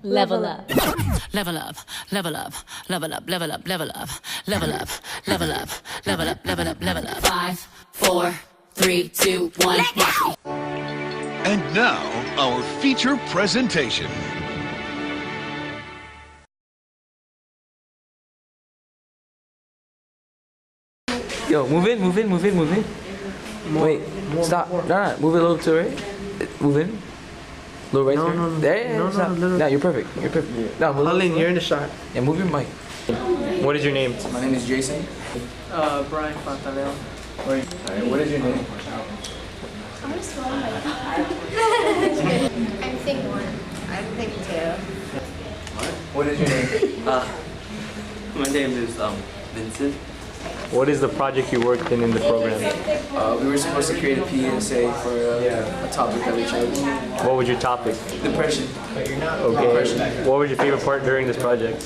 Level up. Level up, level up, level up, level up, level up, level up, level up, level up, level up, level up. 5, 4, 3, 2, 1. And now, our feature presentation. Yo, move in, move in, move in, move in. Wait, stop. No, move it a little to the right. Move in. A little right No, here. no, no. There, No, stop. no, no. No, you're perfect. You're perfect. No, move Harlan, it. you're in the shot. Yeah, move your mic. What is your name? My name is Jason. Brian Pantaleo. Alright, what is your name? I'm just rolling my I'm thing 1. I'm thing 2. What is your name? My name is Vincent. What is the project you worked in the program? We were supposed to create a PSA for a topic that we chose. What was your topic? Depression. Okay. What was your favorite part during this project?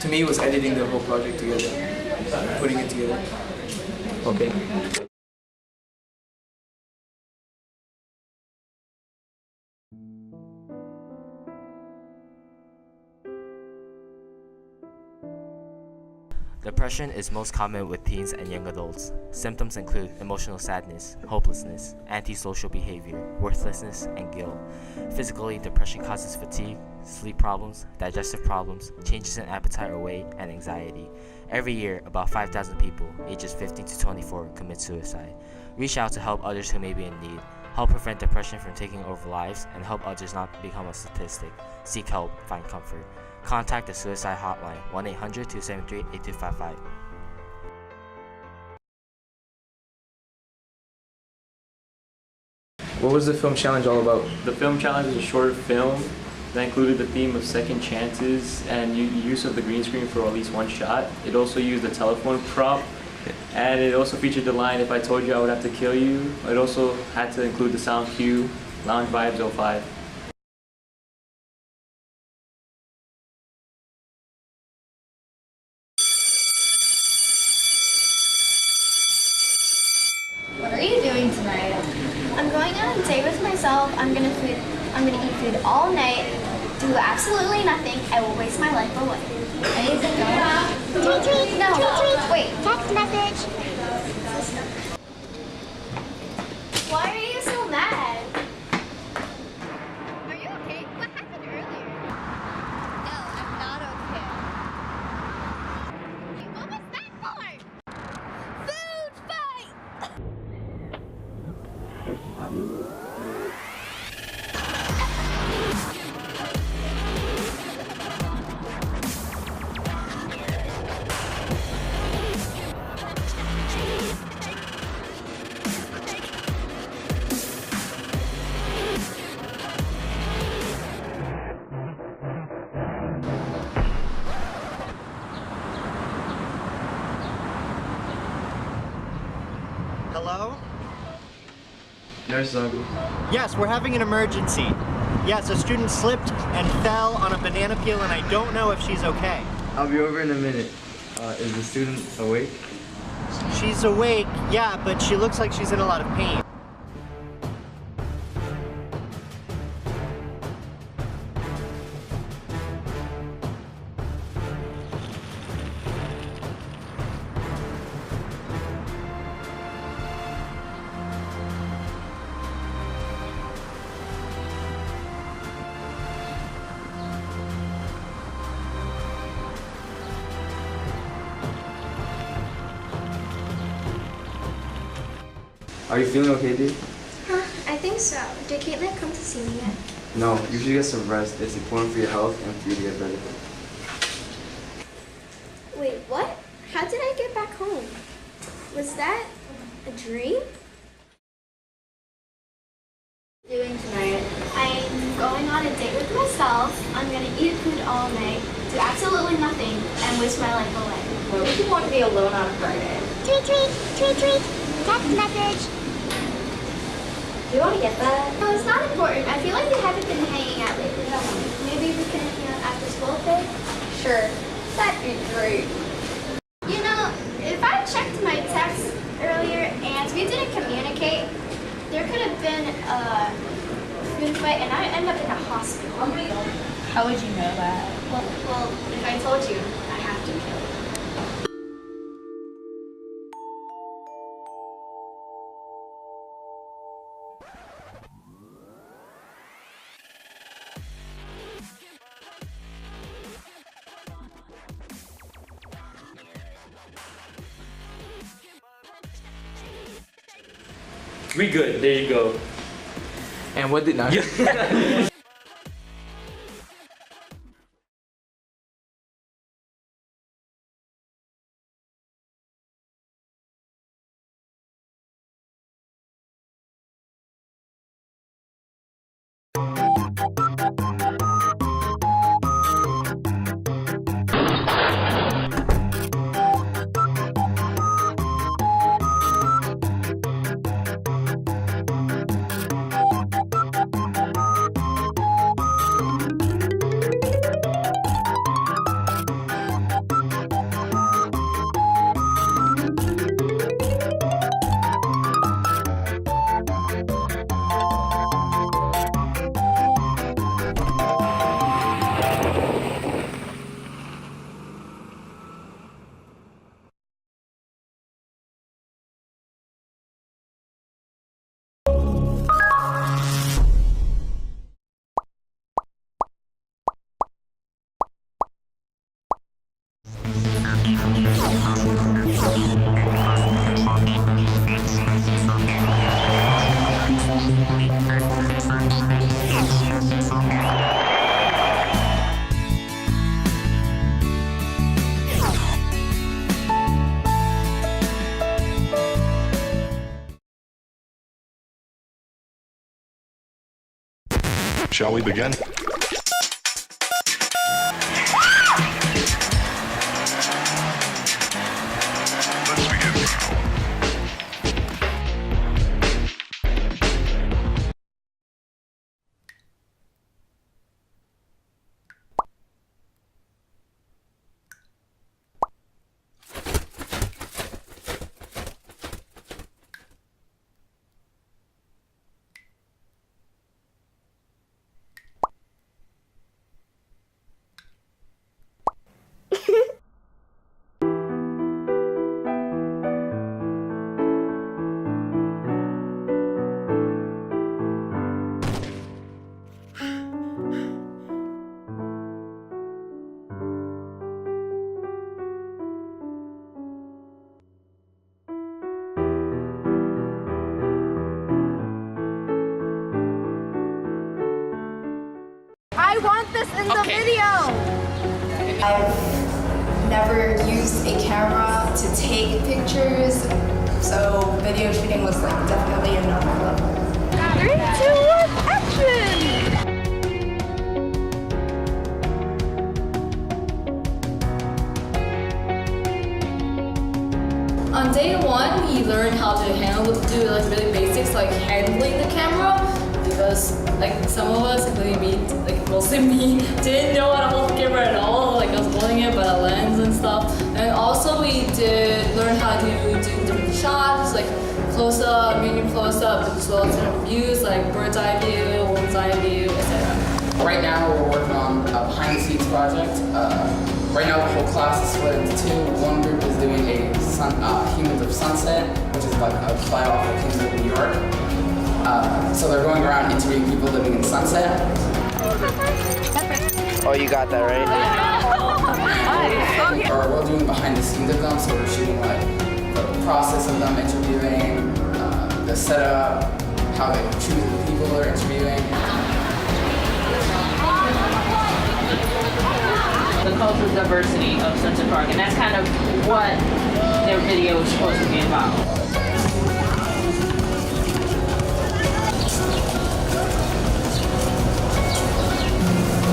To me, it was editing the whole project together, putting it together. Okay. Depression is most common with teens and young adults. Symptoms include emotional sadness, hopelessness, antisocial behavior, worthlessness, and guilt. Physically, depression causes fatigue, sleep problems, digestive problems, changes in appetite or weight, and anxiety. Every year, about 5,000 people, ages 15 to 24, commit suicide. Reach out to help others who may be in need. Help prevent depression from taking over lives and help others not become a statistic. Seek help, find comfort. Contact the suicide hotline 1-800-273-8255. What was the film challenge all about? The film challenge is a short film that included the theme of second chances and use of the green screen for at least one shot. It also used a telephone prop, and it also featured the line, "If I told you I would have to kill you." It also had to include the sound cue, Lounge Vibes 05. What are you doing tonight? I'm going on a date with myself. I'm gonna eat food all night, do absolutely nothing. I will waste my life away. Anything go? Tweet, tweet, no, wait. Text message. Why are you so mad? Are you okay? What happened earlier? No, I'm not okay. What was that for? Food fight! Hello? Nurse Zagu. Yes, we're having an emergency. Yes, a student slipped and fell on a banana peel and I don't know if she's okay. I'll be over in a minute. Is the student awake? She's awake, yeah, but she looks like she's in a lot of pain. Are you feeling okay, dude? I think so. Did Caitlin come to see me yet? No, you should get some rest. It's important for your health and for you to get better. Wait, what? How did I get back home? Was that a dream? Doing tonight? I'm going on a date with myself. I'm gonna eat food all night, do absolutely nothing, and waste my life away. Who would want to be alone on a Friday? Tweet, tweet, tweet, tweet, text message. Do you want to get that? No, it's not important. I feel like we haven't been hanging out lately. Maybe we can hang out after school, okay? Sure. That'd be great. You know, if I checked my text earlier and we didn't communicate, there could have been a food fight and I end up in a hospital. How would you know? that. Well, if I told you, I have to kill you. We good. There you go. And what did not? Shall we begin? Let's begin. I want this in the video! I've never used a camera to take pictures, so video shooting was like definitely a no my level. 3, 2, 1, action! On day one, we learned how to do like really basics like handling the camera, because like some of us, including me, like mostly me, didn't know how to hold the camera at all. Like I was holding it by the lens and stuff. And also we did learn how to do different shots, like close up, medium close up, as well as different views like bird's eye view, one's eye view, etc. Right now we're working on a behind the scenes project. Right now the whole class is split into two. One group is doing a Humans of Sunset, which is like a flyoff of Kings of New York. So they're going around interviewing people living in Sunset. Oh, you got that right? Or we're doing behind the scenes of them, so we're shooting like the process of them interviewing, the setup, how they choose the people they're interviewing. The cultural diversity of Central Park, and that's kind of what their video is supposed to be about.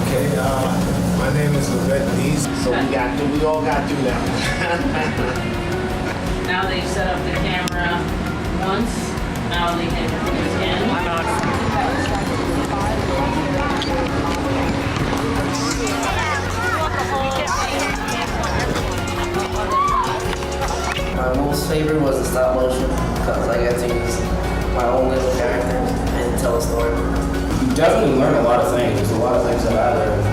Okay, my name is Lorette Lees, so we all got through that one. Now they set up the camera once, now they can do it again. My most favorite was the stop motion because I got to use my own little characters and tell a story. You definitely learn a lot of things. There's a lot of things that I learned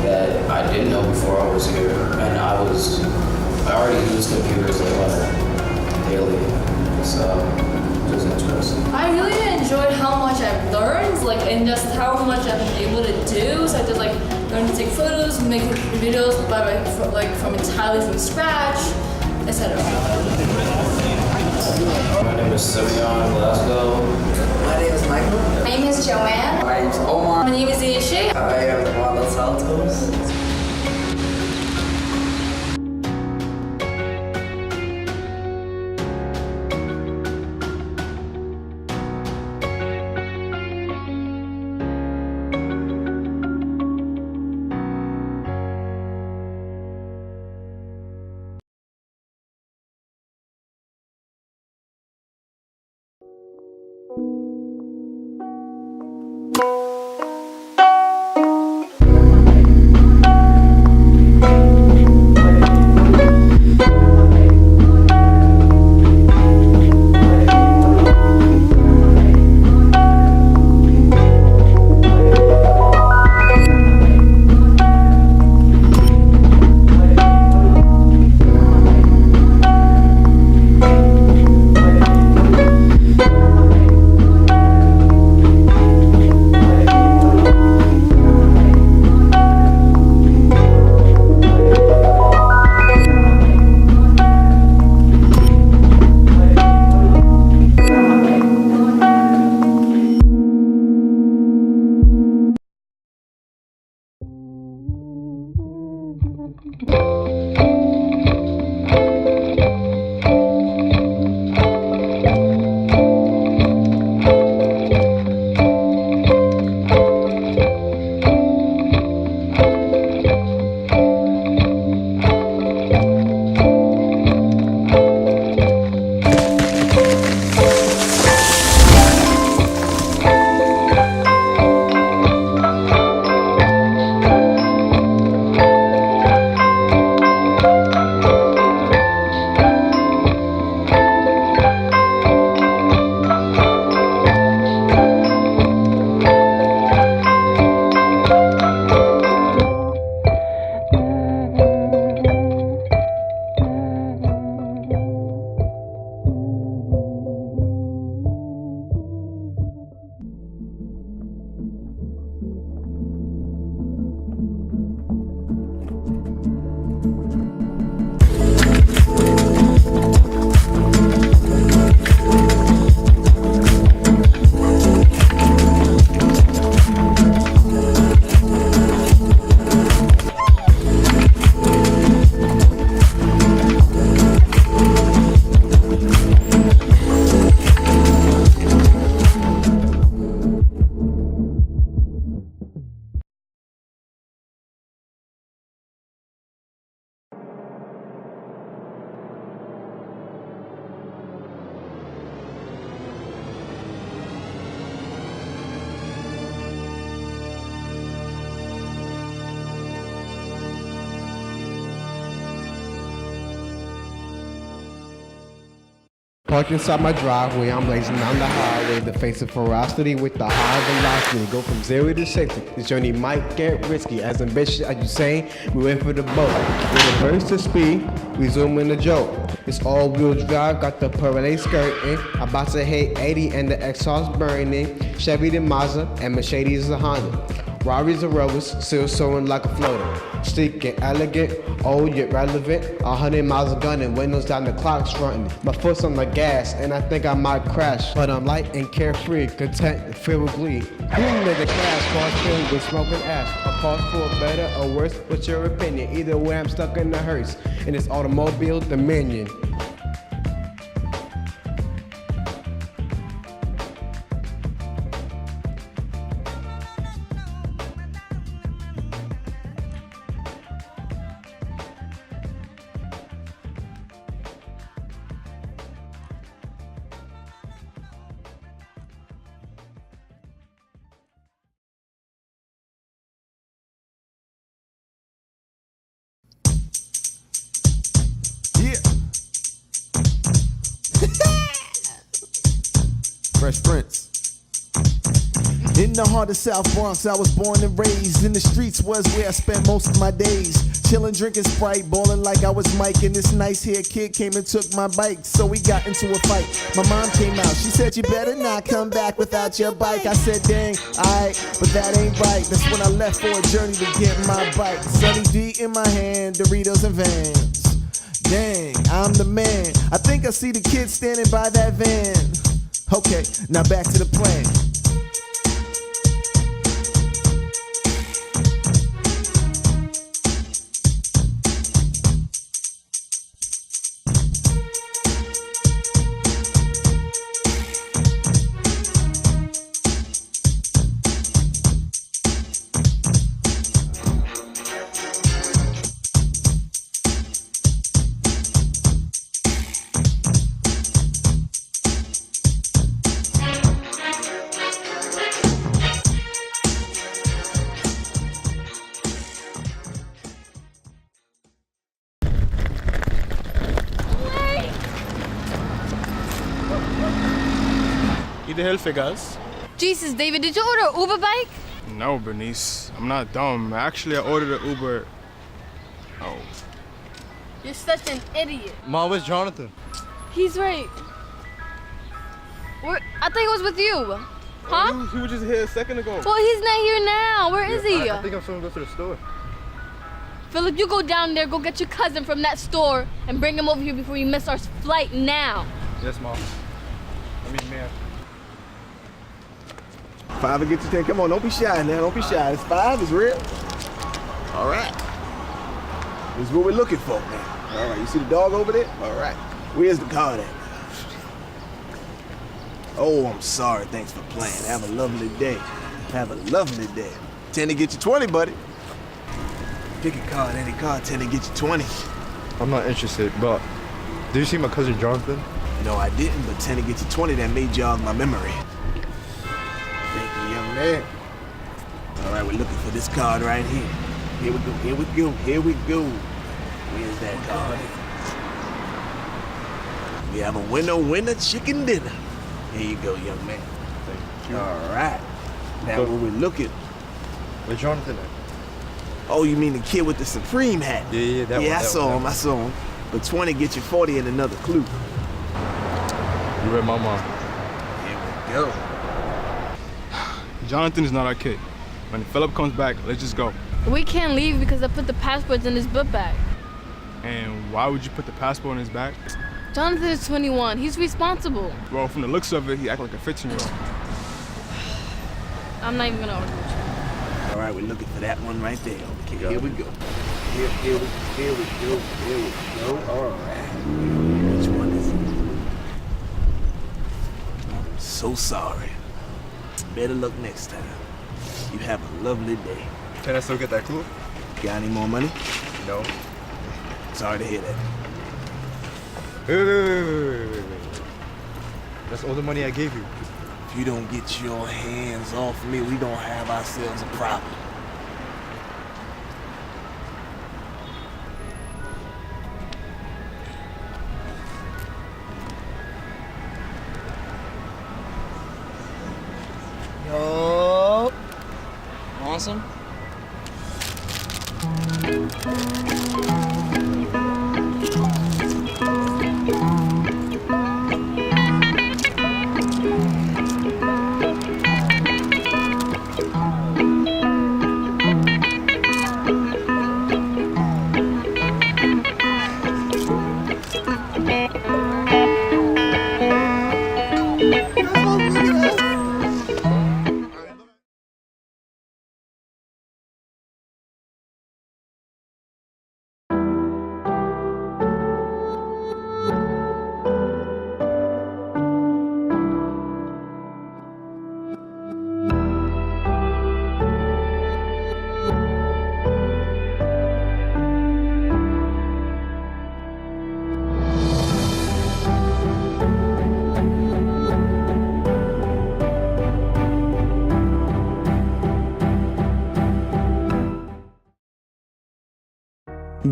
that I didn't know before I was here, and I already used computers daily, so it was interesting. I really enjoyed how much I've learned, like, and just how much I've been able to do. So I did like learn to take photos, make videos from entirely from scratch, etc. My name is Simeon Glasgow. My name is Michael. My name is Joanne. My name is Omar. My name is Ishe. I am Juan Los Altos. Parked inside my driveway, I'm blazing down the highway. The face of ferocity with the high velocity. Go from 0 to 60. This journey might get risky. As ambitious as you say, we wait for the boat. With a burst of speed, we zoom in the joke. It's all-wheel drive, got the parade skirting. About to hit 80 and the exhaust burning. Chevy the Mazda and Mercedes the Honda. Rari's a Rovers, still soaring like a floater. Sleek and elegant, old yet relevant. 100 miles of gunning, windows down, the clock's running. My foot's on the gas, and I think I might crash. But I'm light and carefree, content and filled with glee. Boom to the crash, car filled with smoke and ash. A pause for a better or worse, what's your opinion? Either way, I'm stuck in the hearse, in this automobile dominion. Fresh Prince. In the heart of South Bronx, I was born and raised. In the streets was where I spent most of my days. Chillin', drinking Sprite, ballin' like I was Mike. And this nice hair kid came and took my bike. So we got into a fight. My mom came out, she said, you better not come back without your bike. I said, dang, alright, but that ain't right. That's when I left for a journey to get my bike. Sunny D in my hand, Doritos and Vans. Dang, I'm the man. I think I see the kid standing by that van. Okay, now back to the plan. The hell figures. Jesus, David, did you order an Uber bike? No, Bernice. I'm not dumb. Actually, I ordered an Uber. Oh. You're such an idiot. Mom, where's Jonathan? He's right. I think it was with you. Huh? He was just here a second ago. Well, he's not here now. Where is he? I think I'm going to go to the store. Philip, you go down there, go get your cousin from that store and bring him over here before you miss our flight now. Yes, Mom. I mean, ma'am. 5 will get you 10. Come on, don't be shy now. Don't be shy. It's 5. It's real. All right. This is what we're looking for, man. All right. You see the dog over there? All right. Where's the card at? Oh, I'm sorry. Thanks for playing. Have a lovely day. Have a lovely day. 10 to get you 20, buddy. Pick a card. Any card. 10 to get you 20. I'm not interested, but did you see my cousin Jonathan? No, I didn't, but 10 to get you 20, that may jog my memory. Thank you, young man. All right, we're looking for this card right here. Here we go, here we go, here we go. Where's that card? We have a winner chicken dinner. Here you go, young man. Thank you. All right. Now where we're looking. Where's Jonathan at? Oh, you mean the kid with the Supreme hat? Yeah, that one. I saw him. But 20 get you 40 and another clue. You read my mom. Here we go. Jonathan is not our kid. When Philip comes back, let's just go. We can't leave because I put the passports in his book bag. And why would you put the passport in his bag? Jonathan is 21. He's responsible. Well, from the looks of it, he acts like a 15-year-old. I'm not even gonna argue with you. All right, we're looking for that one right there. Okay, here we go. Here we go. All right. Which one is it? I'm so sorry. Better luck next time. You have a lovely day. Can I still get that clue? Got any more money? No. Sorry to hear that. Wait. That's all the money I gave you. If you don't get your hands off me, we don't have ourselves a problem. Yo. Awesome.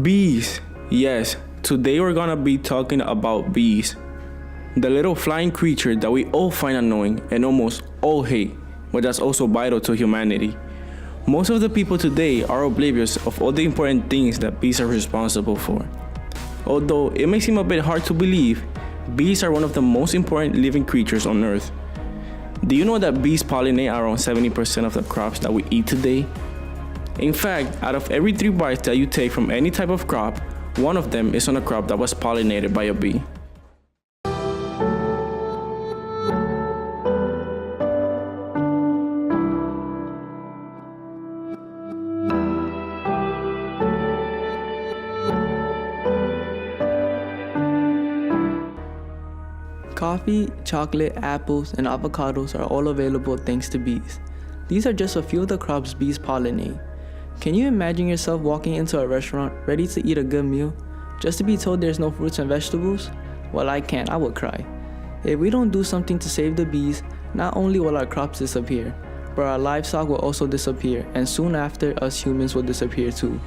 Bees. Yes, today we're gonna be talking about bees. The little flying creature that we all find annoying and almost all hate. but that's also vital to humanity. Most of the people today are oblivious of all the important things that bees are responsible for. Although it may seem a bit hard to believe, bees are one of the most important living creatures on Earth. Do you know that bees pollinate around 70% of the crops that we eat today? In fact, out of every 3 bites that you take from any type of crop, one of them is on a crop that was pollinated by a bee. Coffee, chocolate, apples, and avocados are all available thanks to bees. These are just a few of the crops bees pollinate. Can you imagine yourself walking into a restaurant ready to eat a good meal, just to be told there's no fruits and vegetables? Well, I can't, I would cry. If we don't do something to save the bees, not only will our crops disappear, but our livestock will also disappear, and soon after, us humans will disappear too.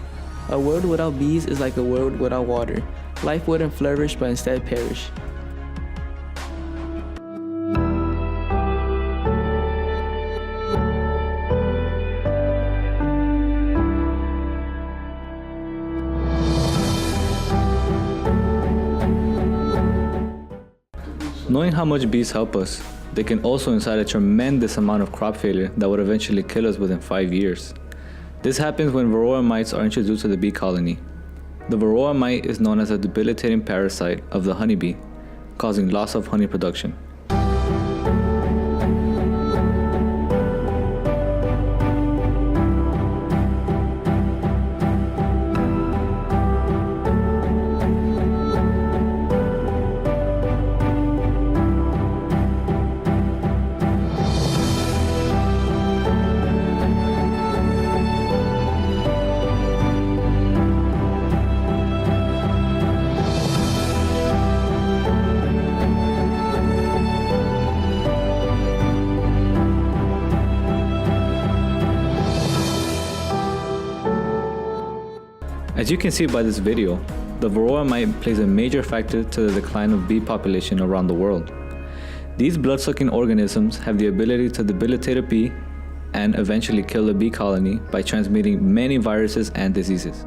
A world without bees is like a world without water. Life wouldn't flourish, but instead perish. Knowing how much bees help us, they can also incite a tremendous amount of crop failure that would eventually kill us within 5 years. This happens when varroa mites are introduced to the bee colony. The varroa mite is known as a debilitating parasite of the honeybee, causing loss of honey production. As you can see by this video, the varroa mite plays a major factor to the decline of bee population around the world. These blood-sucking organisms have the ability to debilitate a bee and eventually kill a bee colony by transmitting many viruses and diseases.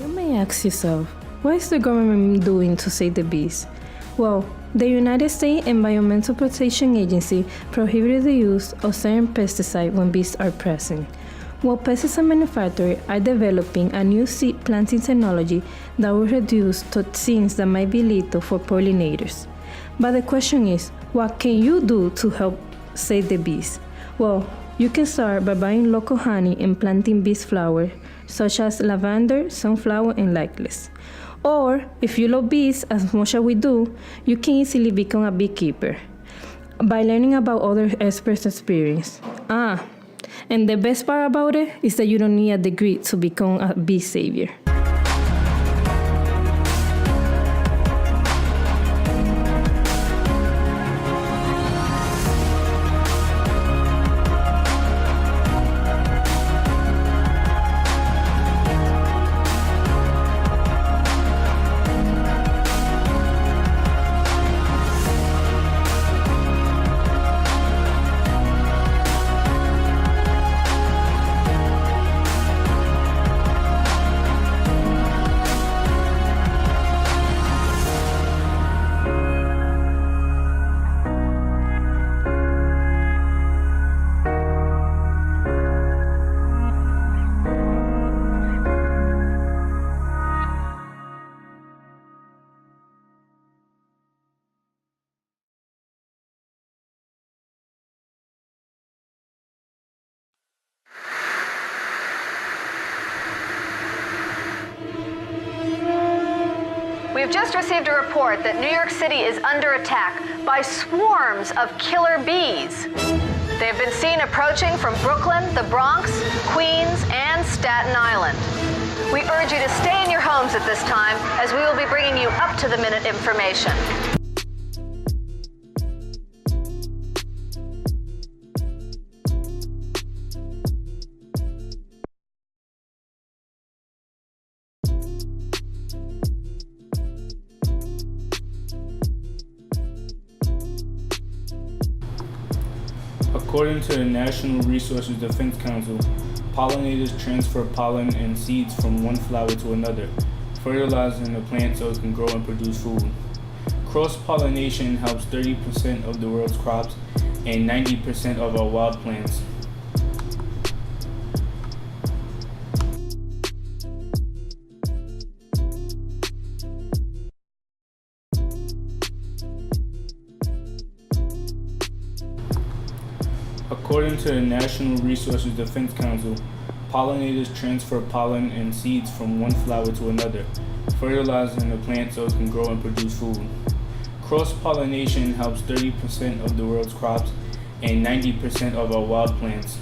You may ask yourself, what is the government doing to save the bees? Well, the United States Environmental Protection Agency prohibited the use of certain pesticides when bees are present, while pesticide manufacturers are developing a new seed planting technology that will reduce toxins that might be lethal for pollinators. But the question is, what can you do to help save the bees? Well, you can start by buying local honey and planting bees flowers, such as lavender, sunflower, and lilacs. Or, if you love bees as much as we do, you can easily become a beekeeper by learning about other experts' experience. And the best part about it is that you don't need a degree to become a bee savior. We've just received a report that New York City is under attack by swarms of killer bees. They have been seen approaching from Brooklyn, the Bronx, Queens, and Staten Island. We urge you to stay in your homes at this time, as we will be bringing you up-to-the-minute information. According to the National Resources Defense Council, pollinators transfer pollen and seeds from one flower to another, fertilizing the plant so it can grow and produce food. Cross-pollination helps 30% of the world's crops and 90% of our wild plants. According to the National Resources Defense Council, pollinators transfer pollen and seeds from one flower to another, fertilizing the plant so it can grow and produce food. Cross-pollination helps 30% of the world's crops and 90% of our wild plants.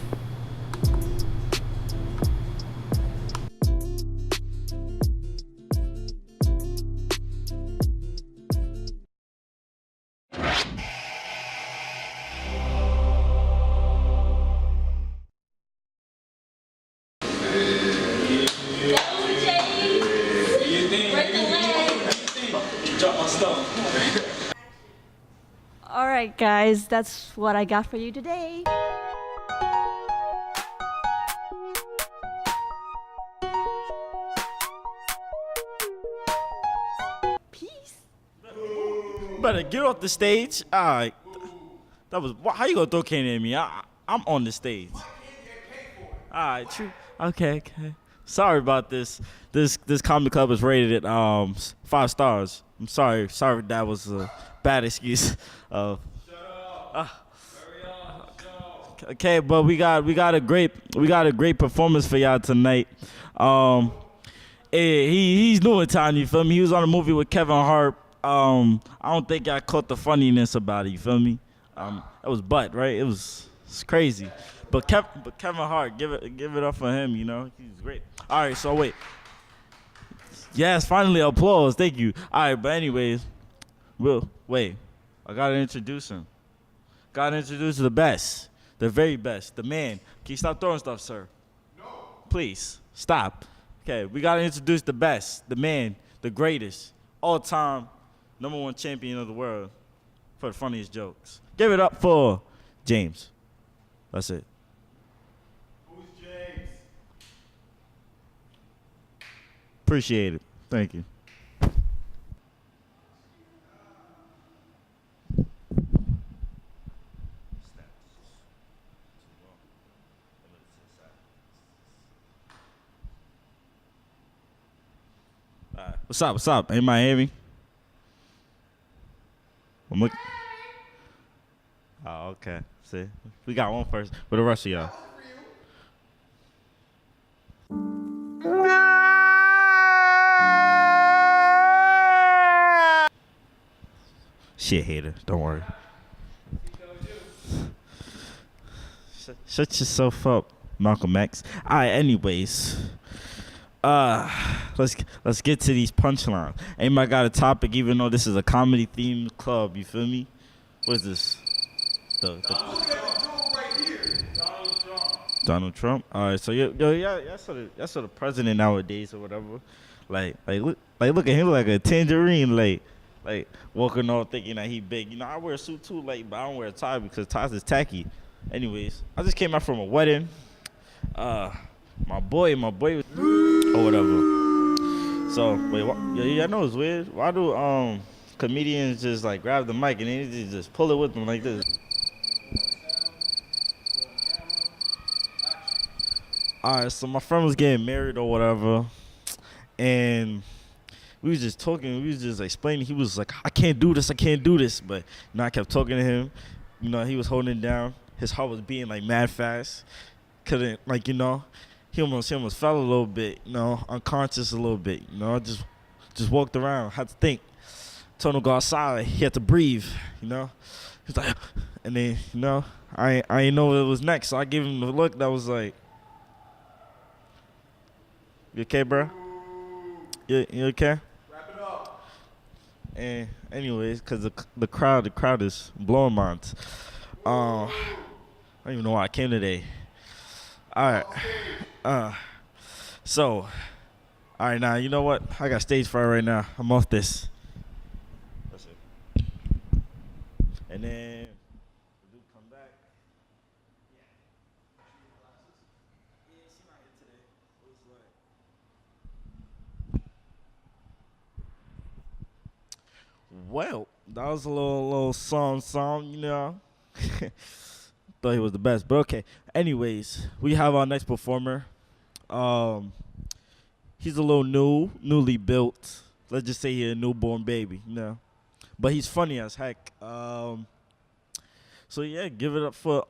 All right, guys, that's what I got for you today. Better get off the stage. All right. That was how you gonna throw candy at me? I'm on the stage. All right, true. Okay. Sorry about this. This comedy club is rated at 5 stars. I'm sorry. Sorry that was a bad excuse. Okay, but we got a great performance for y'all tonight. He's new in town, you feel me? He was on a movie with Kevin Hart. I don't think I caught the funniness about it, you feel me? That was butt, right? It's crazy. But Kevin Hart, give it up for him, you know? He's great. All right, so wait. Yes, finally applause. Thank you. All right, but anyways, wait. I gotta introduce him. Gotta introduce the best, the very best, the man. Can you stop throwing stuff, sir? No. Please, stop. Okay, we gotta introduce the best, the man, the greatest, all-time #1 champion of the world for the funniest jokes. Give it up for James. That's it. Who's James? Appreciate it. Thank you. What's up? Anybody hear me? I'm looking. Oh, okay. See, we got one first. For the rest of y'all. Shit hater, don't worry. Shut yourself up, Malcolm X. Alright, anyways. Let's get to these punchlines. Anybody got a topic, even though this is a comedy themed club, you feel me? What is this? Donald Trump. All right, so that's sort of president nowadays or whatever. Look at him like a tangerine, like walking off thinking that he big. You know, I wear a suit too, but I don't wear a tie because ties is tacky. Anyways, I just came out from a wedding. My boy was or whatever. So wait, y'all know it's weird. Why do comedians just like grab the mic and then they just pull it with them like this? Alright, so my friend was getting married or whatever, and we was just talking, we was just explaining. He was like, I can't do this, but you know, I kept talking to him. You know, he was holding it down. His heart was beating like mad fast. Couldn't, like, you know, he almost fell a little bit, you know, unconscious a little bit, you know, just walked around, had to think. Told him to go outside, he had to breathe, you know. He was like, and then, you know, I didn't know what was next, so I gave him the look that was like, you okay, bro? You okay? Wrap it up. And anyways, cause the crowd is blowing minds. I don't even know why I came today. All right. So, all right, now you know what? I got stage fright right now. I'm off this. That's it. And then the dude come back. Well, that was a little song, you know. Thought he was the best, but okay. Anyways, we have our next performer. He's a little newly built. Let's just say he's a newborn baby, you know. But he's funny as heck. So yeah, give it up for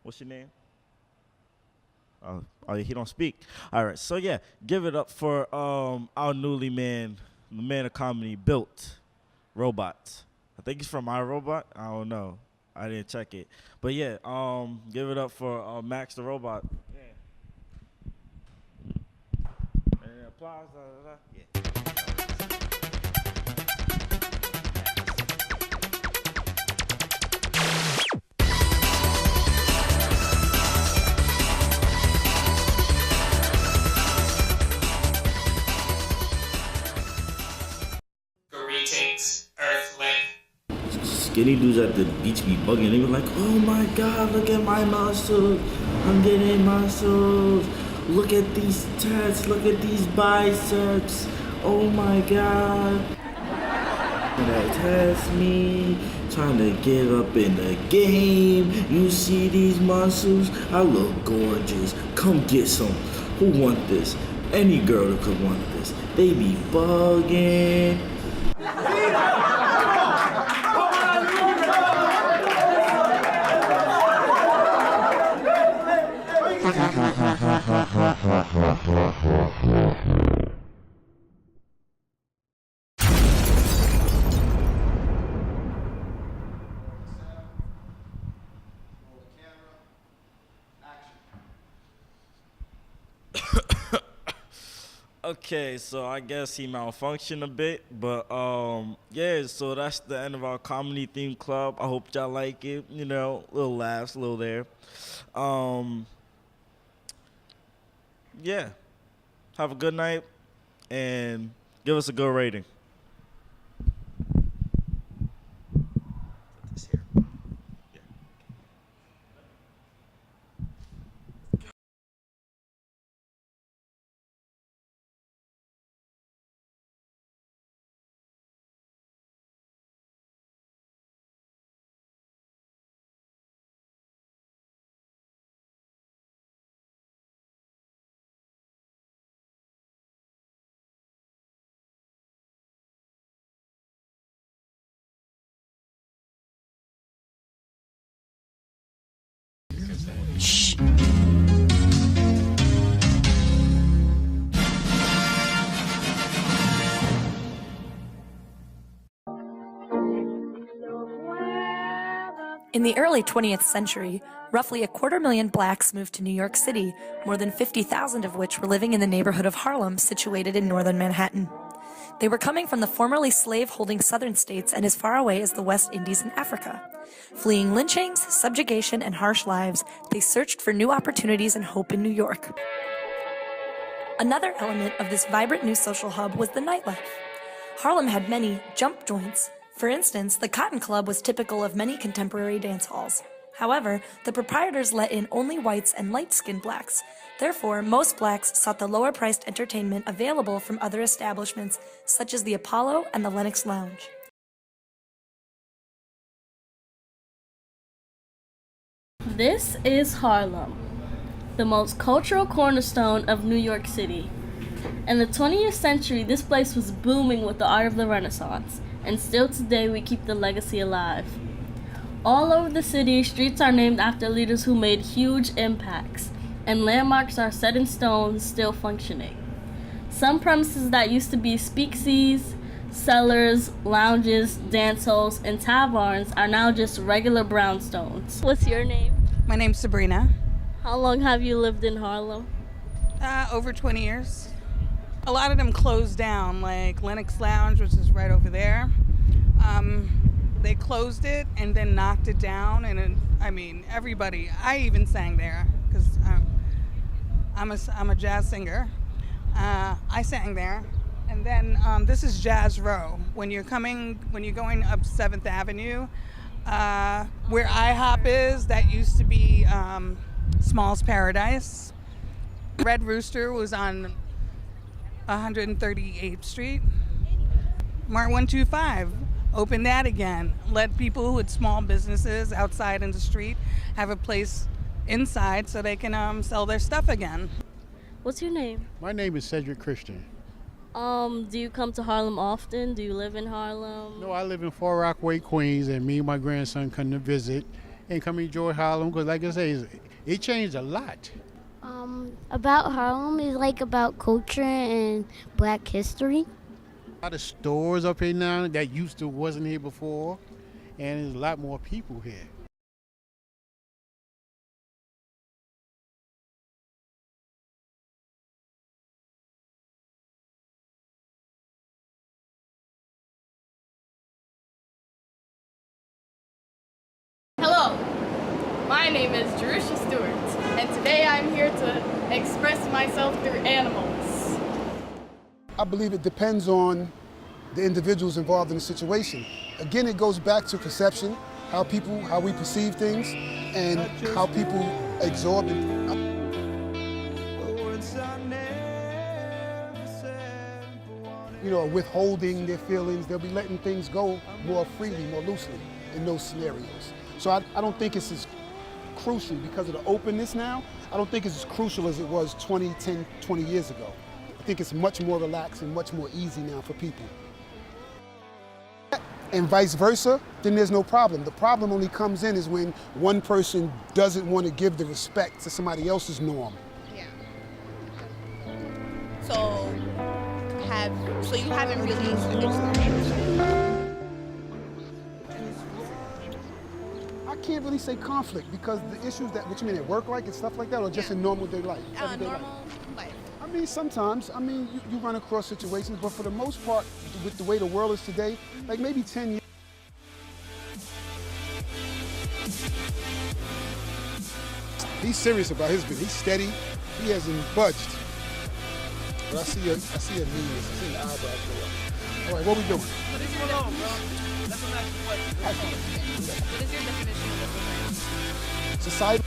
what's your name? Oh, he don't speak. All right, so yeah, give it up for our the man of comedy, Built Robot. I think he's from iRobot. I don't know. I didn't check it, but yeah, give it up for Max the Robot. Yeah. And applause. Yeah. Greetings, Earthling. Skinny dudes at the beach be bugging. They were like, oh my God, look at my muscles. I'm getting muscles. Look at these tats. Look at these biceps. Oh my God. That test me. Trying to get up in the game. You see these muscles? I look gorgeous. Come get some. Who want this? Any girl that could want this. They be bugging. Okay, so I guess he malfunctioned a bit, but yeah, so that's the end of our comedy theme club. I hope y'all like it, you know, little laughs, a little there. Yeah, have a good night, and give us a good rating. Shh. In the early 20th century, roughly 250,000 blacks moved to New York City, more than 50,000 of which were living in the neighborhood of Harlem, situated in northern Manhattan. They were coming from the formerly slave-holding southern states and as far away as the West Indies and Africa. Fleeing lynchings, subjugation, and harsh lives, they searched for new opportunities and hope in New York. Another element of this vibrant new social hub was the nightlife. Harlem had many jump joints. For instance, the Cotton Club was typical of many contemporary dance halls. However, the proprietors let in only whites and light-skinned blacks. Therefore, most blacks sought the lower-priced entertainment available from other establishments, such as the Apollo and the Lenox Lounge. This is Harlem, the most cultural cornerstone of New York City. In the 20th century, this place was booming with the art of the Renaissance, and still today we keep the legacy alive. All over the city, streets are named after leaders who made huge impacts, and landmarks are set in stone, still functioning. Some premises that used to be speakeasies, cellars, lounges, dance halls, and taverns are now just regular brownstones. What's your name? My name's Sabrina. How long have you lived in Harlem? Over 20 years. A lot of them closed down, like Lenox Lounge, which is right over there. They closed it and then knocked it down, and everybody. I even sang there because I'm a jazz singer. I sang there, and then this is Jazz Row. When you're going up 7th Avenue, where IHOP is, that used to be Small's Paradise. Red Rooster was on 138th Street. Mart 125. Open that again. Let people with small businesses outside in the street have a place inside so they can sell their stuff again. What's your name? My name is Cedric Christian. Do you come to Harlem often? Do you live in Harlem? No, I live in Far Rockaway, Queens, and me and my grandson come to visit and come enjoy Harlem because, like I say, it changed a lot. About Harlem is like about culture and black history. A lot of stores up here now that used to wasn't here before, and there's a lot more people here. Hello, my name is Jerusha Stewart, and today I'm here to express myself through animals. I believe it depends on the individuals involved in the situation. Again, it goes back to perception, how we perceive things, and how people absorb it. You know, withholding their feelings, they'll be letting things go more freely, more loosely in those scenarios. So I don't think it's as crucial because of the openness now. I don't think it's as crucial as it was 20 years ago. I think it's much more relaxed and much more easy now for people. And vice versa, then there's no problem. The problem only comes in is when one person doesn't want to give the respect to somebody else's norm. Yeah. So you haven't really experienced. I can't really say conflict because the issues what you mean at work and stuff like that, or just in normal day life? Normal life. I mean, sometimes, you run across situations, but for the most part, with the way the world is today, like maybe 10 years. He's serious about his business. He's steady. He hasn't budged. But I see a meanness. I see the eyebrows go up. All right, what we doing? What is your definition? That's what what is your definition of Society.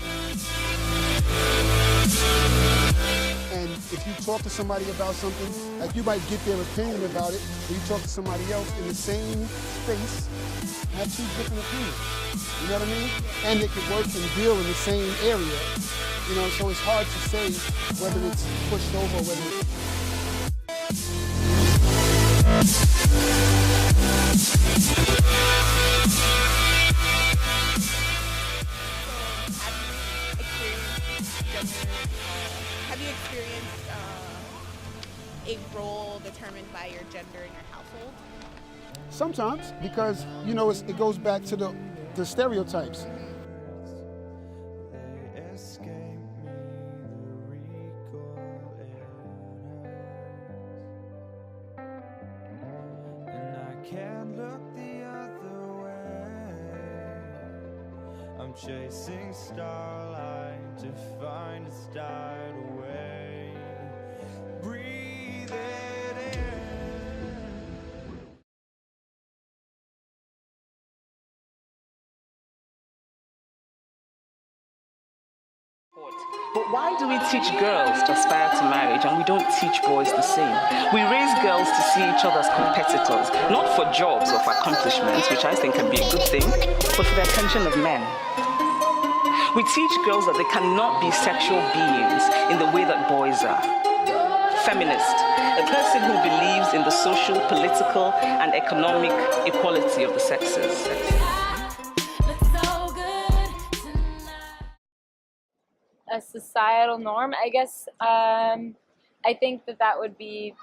And if you talk to somebody about something, like you might get their opinion about it, or you talk to somebody else in the same space, have two different opinions. You know what I mean? And they could work and deal in the same area. You know, so it's hard to say whether it's pushed over or whether it's... Have you experienced a role determined by your gender in your household? Sometimes, because, you know, it goes back to the stereotypes. I'm chasing starlight to find a style away. Breathe it in. But why do we teach girls to aspire to marriage and we don't teach boys the same? We raise girls to see each other as competitors, not for jobs or for accomplishments, which I think can be a good thing, but for the attention of men. We teach girls that they cannot be sexual beings in the way that boys are. Feminist, a person who believes in the social, political, and economic equality of the sexes. A societal norm, I guess. I think that would be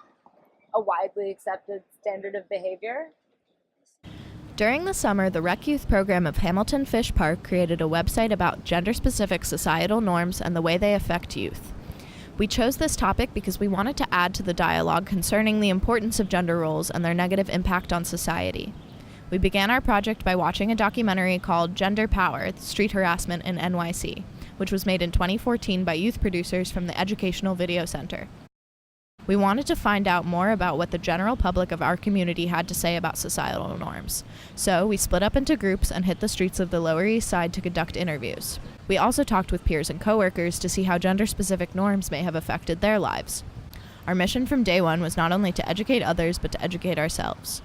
a widely accepted standard of behavior. During the summer, the Recyouth program of Hamilton Fish Park created a website about gender-specific societal norms and the way they affect youth. We chose this topic because we wanted to add to the dialogue concerning the importance of gender roles and their negative impact on society. We began our project by watching a documentary called Gender Power: Street Harassment in NYC, which was made in 2014 by youth producers from the Educational Video Center. We wanted to find out more about what the general public of our community had to say about societal norms. So we split up into groups and hit the streets of the Lower East Side to conduct interviews. We also talked with peers and coworkers to see how gender-specific norms may have affected their lives. Our mission from day one was not only to educate others, but to educate ourselves.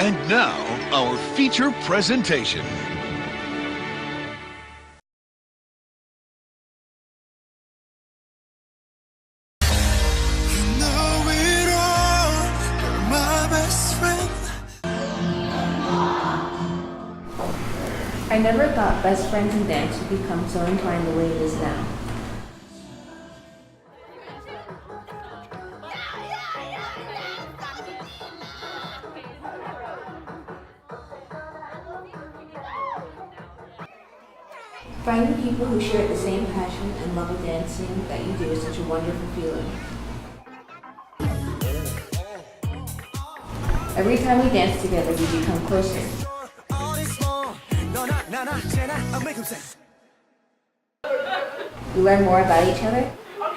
And now, our feature presentation. I never thought best friends in dance would become so entwined the way it is now. Finding people who share the same passion and love of dancing that you do is such a wonderful feeling. Every time we dance together, we become closer. We learn more about each other. Okay. All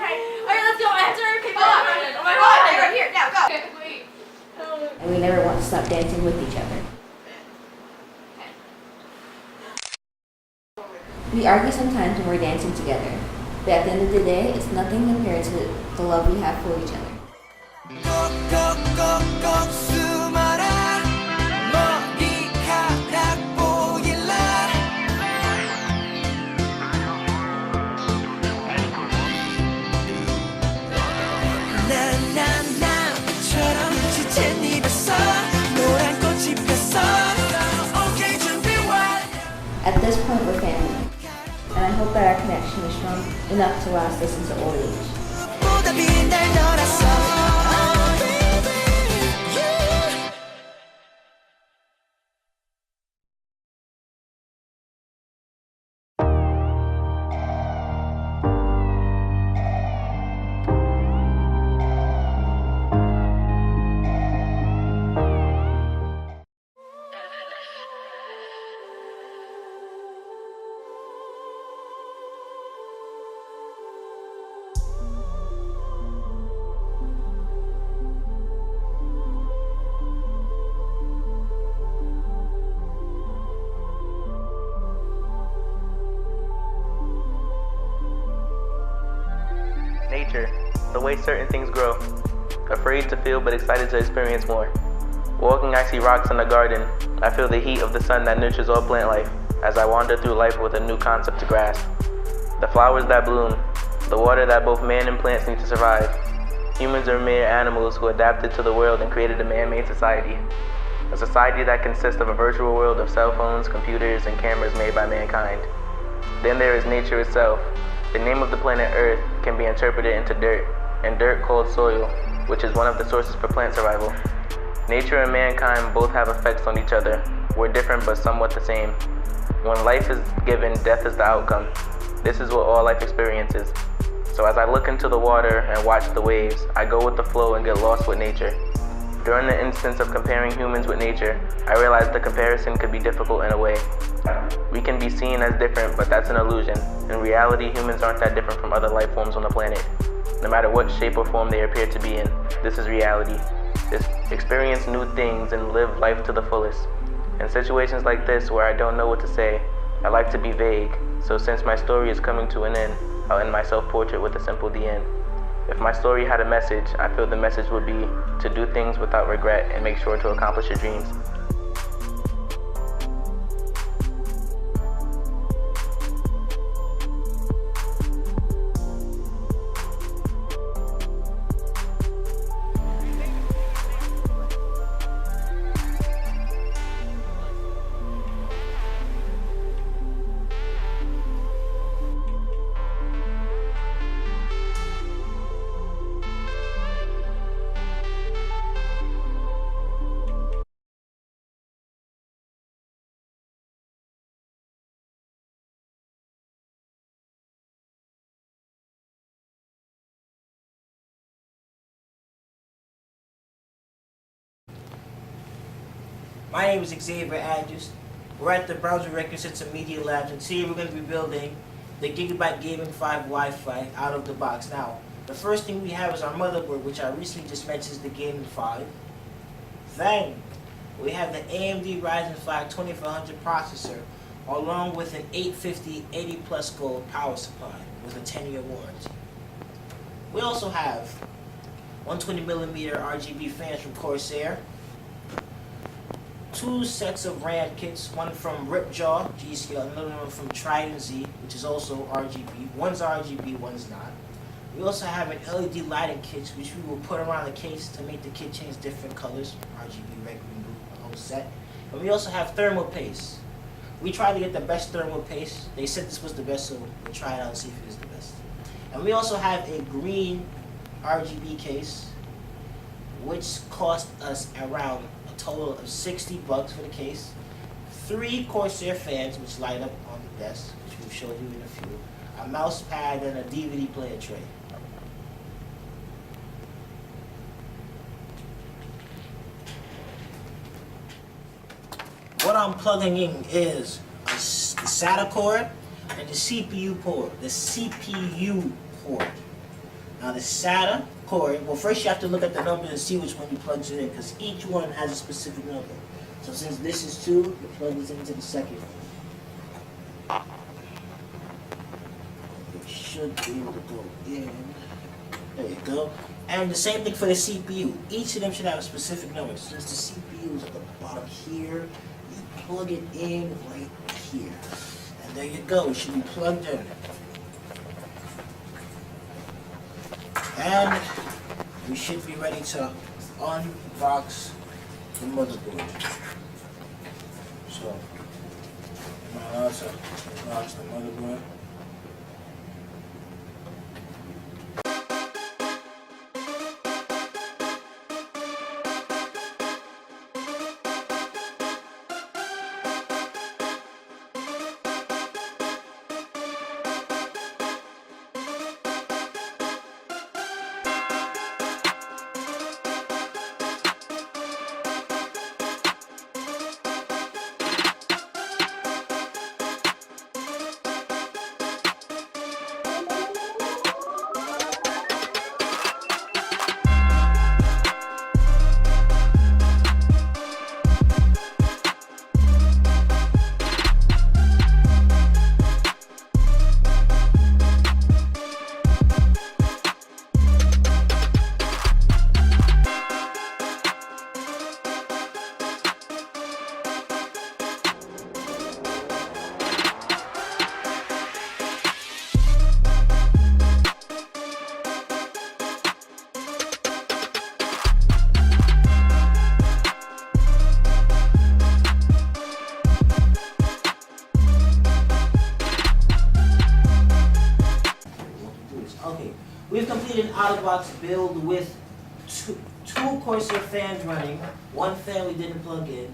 right, let's go. I have to hurry people up. Oh my God! You're here. Now go. Okay, wait. And we never want to stop dancing with each other. We argue sometimes when we're dancing together, but at the end of the day, it's nothing compared to the love we have for each other. At this point, we're family, and I hope that our connection is strong enough to last us into old age. Nature, the way certain things grow. Afraid to feel but excited to experience more. Walking, I see rocks in the garden. I feel the heat of the sun that nurtures all plant life as I wander through life with a new concept to grasp. The flowers that bloom, the water that both man and plants need to survive. Humans are mere animals who adapted to the world and created a man-made society. A society that consists of a virtual world of cell phones, computers, and cameras made by mankind. Then there is nature itself. The name of the planet Earth can be interpreted into dirt, and dirt called soil, which is one of the sources for plant survival. Nature and mankind both have effects on each other. We're different but somewhat the same. When life is given, death is the outcome. This is what all life experiences. So as I look into the water and watch the waves, I go with the flow and get lost with nature. During the instance of comparing humans with nature, I realized the comparison could be difficult in a way. We can be seen as different, but that's an illusion. In reality, humans aren't that different from other life forms on the planet. No matter what shape or form they appear to be in, this is reality. Just experience new things and live life to the fullest. In situations like this where I don't know what to say, I like to be vague. So since my story is coming to an end, I'll end my self-portrait with a simple "the end." If my story had a message, I feel the message would be to do things without regret and make sure to accomplish your dreams. My name is Xavier Andrews. We're at the Brownsville Record Center Media Labs, and today we're going to be building the Gigabyte Gaming 5 Wi-Fi out of the box. Now, the first thing we have is our motherboard, which I recently just mentioned is the Gaming 5. Then, we have the AMD Ryzen 5 2400 processor, along with an 850 80 plus gold power supply with a 10-year warranty. We also have 120mm RGB fans from Corsair, two sets of Ram kits, one from Ripjaw, G-Scale, another one from Trident Z, which is also RGB. One's RGB, one's not. We also have an LED lighting kit, which we will put around the case to make the kit change different colors, RGB, red, green, blue, the whole set. And we also have thermal paste. We tried to get the best thermal paste. They said this was the best, so we'll try it out and see if it is the best. And we also have a green RGB case, which cost us around a total of $60 for the case. 3 Corsair fans, which light up on the desk, which we'll show you in a few. A mouse pad and a DVD player tray. What I'm plugging in is the SATA cord and the CPU port. The CPU port. Now the SATA cord, well first you have to look at the numbers and see which one you plug it in, because each one has a specific number. So since this is 2, you plug this into the second one. It should be able to go in. There you go. And the same thing for the CPU. Each of them should have a specific number. Since the CPU is at the bottom here, you plug it in right here. And there you go, it should be plugged in. And we should be ready to unbox the motherboard. So, I'm allowed to unbox the motherboard. We've completed an out-of-box build with two Corsair fans running, 1 fan we didn't plug in,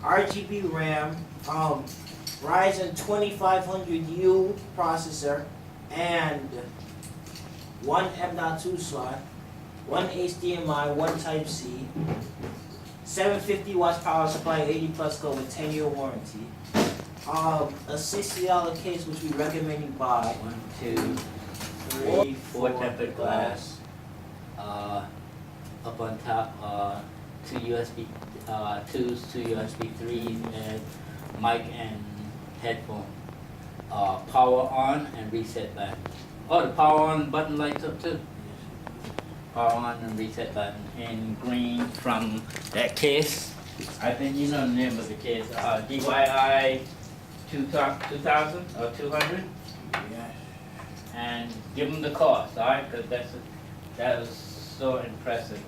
RGB RAM, Ryzen 2500U processor, and 1 M.2 slot, 1 HDMI, 1 Type-C, 750 watts power supply, 80 plus code with 10-year warranty, a $60 case which we recommend you buy. 1, 2, 3, 4 tempered glass. Up on top, 2 USB 2s, 2 USB 3s, and mic and headphone. Power on and reset button. Oh, the power on button lights up too. Power on and reset button in green from that case. I think you know the name of the case. DYI 2000 or 200. Yeah. And give them the cost, all right? Because that was so impressive.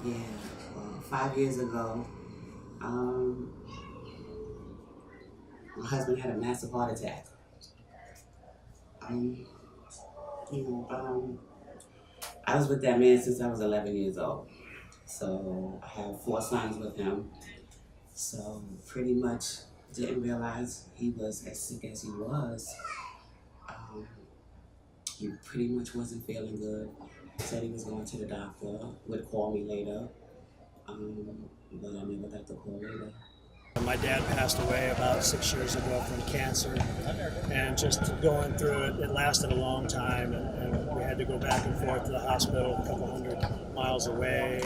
Yeah, well, 5 years ago, my husband had a massive heart attack. I was with that man since I was 11 years old. So I have 4 sons with him. So pretty much didn't realize he was as sick as he was. He pretty much wasn't feeling good. Said he was going to the doctor, would call me later, but I never got the call later. My dad passed away about 6 years ago from cancer, and just going through it, it lasted a long time, and we had to go back and forth to the hospital a couple hundred miles away,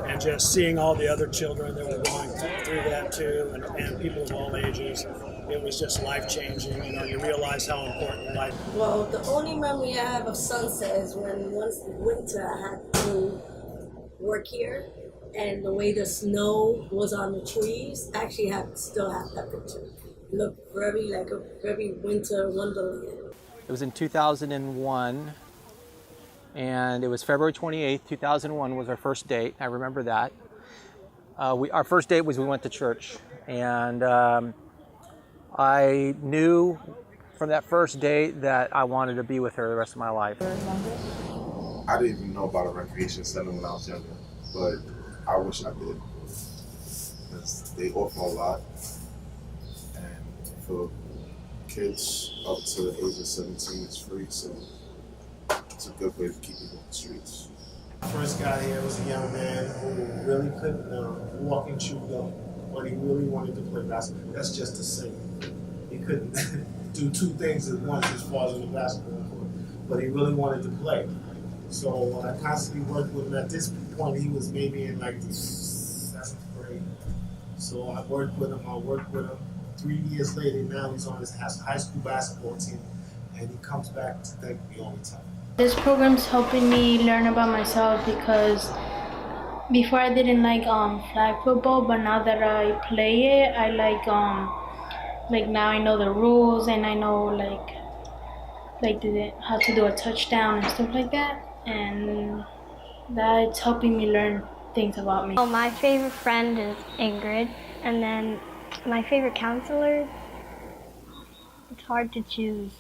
and just seeing all the other children that were going through that too, and people of all ages, it was just life-changing. You realize how important life is. Well, the only memory I have of Sunset is when once in winter I had to work here, and the way the snow was on the trees, I actually still have that picture. It looked like a very winter wonderland. It was in 2001, and it was February 28th, 2001 was our first date. I remember that. Our first date was we went to church, and I knew from that first date that I wanted to be with her the rest of my life. I didn't even know about a recreation center when I was younger, but I wish I did. Because they offer a lot, and for kids up to the age of 17, it's free, so it's a good way to keep people off the streets. First got here was a young man who really couldn't walk and chew gum, but he really wanted to play basketball. That's just to say. He couldn't do 2 things at once as far as on the basketball court, but he really wanted to play. So I constantly worked with him. At this point, he was maybe in like the 7th grade. So I worked with him. 3 years later, now he's on his high school basketball team, and he comes back to thank me all the time. This program's helping me learn about myself because before I didn't like flag football, but now that I play it, I like now I know the rules and I know how to do a touchdown and stuff like that, and that's helping me learn things about me. Well, my favorite friend is Ingrid, and then my favorite counselor, it's hard to choose.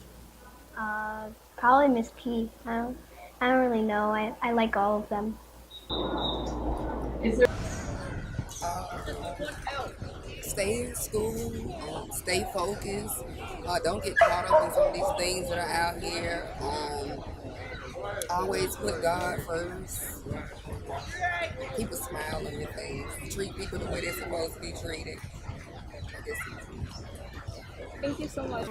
Probably Miss P. I don't really know. I like all of them. Stay in school, stay focused, don't get caught up in some of these things that are out here. Always put God first. Keep a smile on your face. Treat people the way they're supposed to be treated. Thank you so much.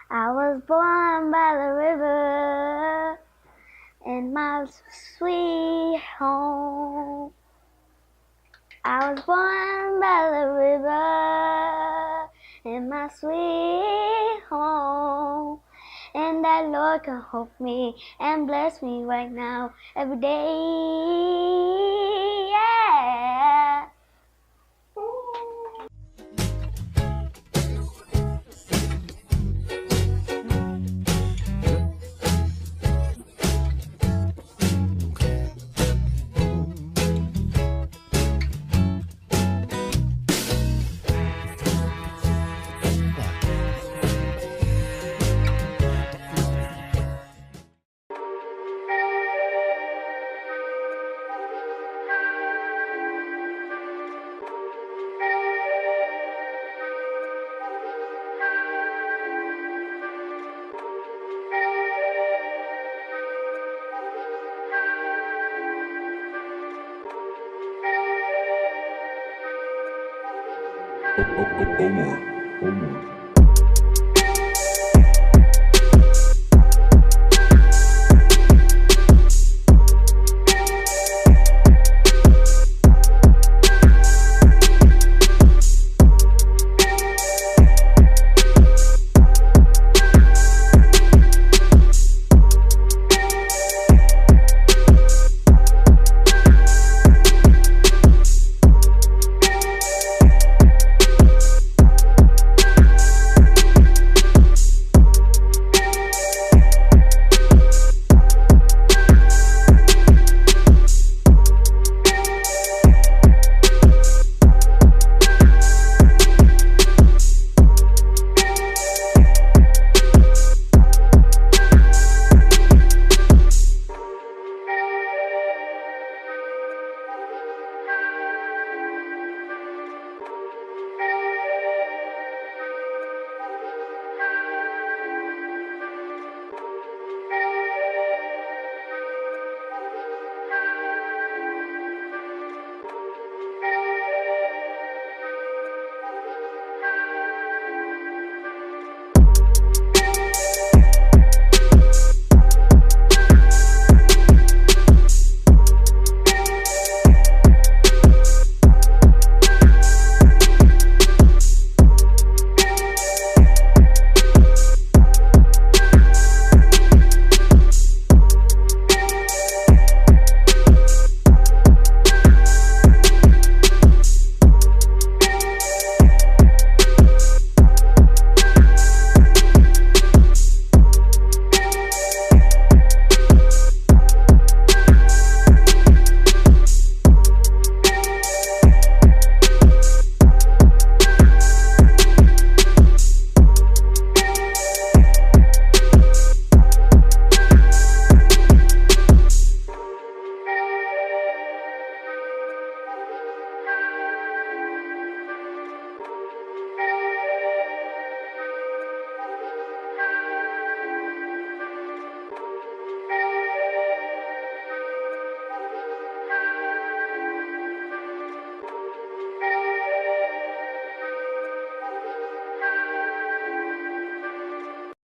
I was born by the river in my sweet home. I was born by the river in my sweet home. And that Lord can help me and bless me right now, every day, yeah. Omar.